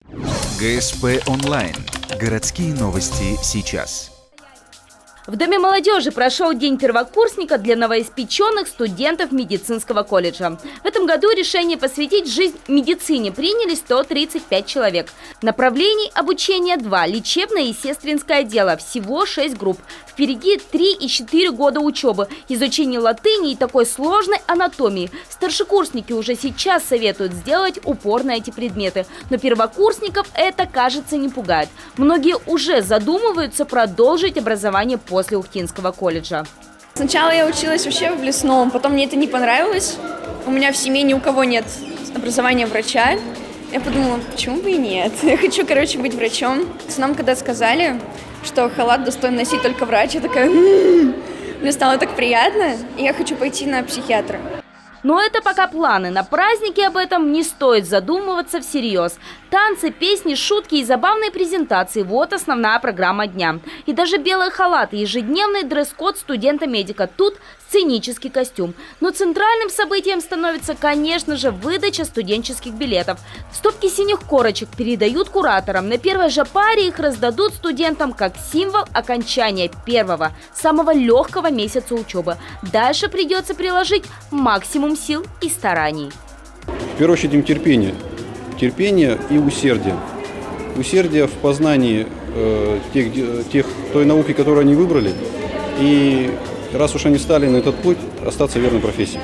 ГСП онлайн. Городские новости сейчас. В Доме молодежи прошел День первокурсника для новоиспеченных студентов медицинского колледжа. В этом году решение посвятить жизнь медицине приняли 135 человек. Направлений обучения 2 – лечебное и сестринское дело, всего 6 групп. Впереди 3 и 4 года учебы, изучение латыни и такой сложной анатомии. Старшекурсники уже сейчас советуют сделать упор на эти предметы. Но первокурсников это, кажется, не пугает. Многие уже задумываются продолжить образование после Ухтинского колледжа. Сначала я училась вообще в лесном, потом мне это не понравилось. У меня в семье ни у кого нет образования врача. Я подумала, почему бы и нет? Я хочу, быть врачом. Нам когда сказали, что халат достоин носить только врач, я такая, мне стало так приятно, и я хочу пойти на психиатра. Но это пока планы. На празднике об этом не стоит задумываться всерьез. Танцы, песни, шутки и забавные презентации – вот основная программа дня. И даже белые халаты, ежедневный дресс-код студента-медика. Тут сценический костюм. Но центральным событием становится, конечно же, выдача студенческих билетов. Стопки синих корочек передают кураторам. На первой же паре их раздадут студентам как символ окончания первого, самого легкого месяца учебы. Дальше придется приложить максимум сил и стараний. В первую очередь им терпение. Терпение и усердие. Усердие в познании той науки, которую они выбрали. И раз уж они стали на этот путь, остаться верной профессии.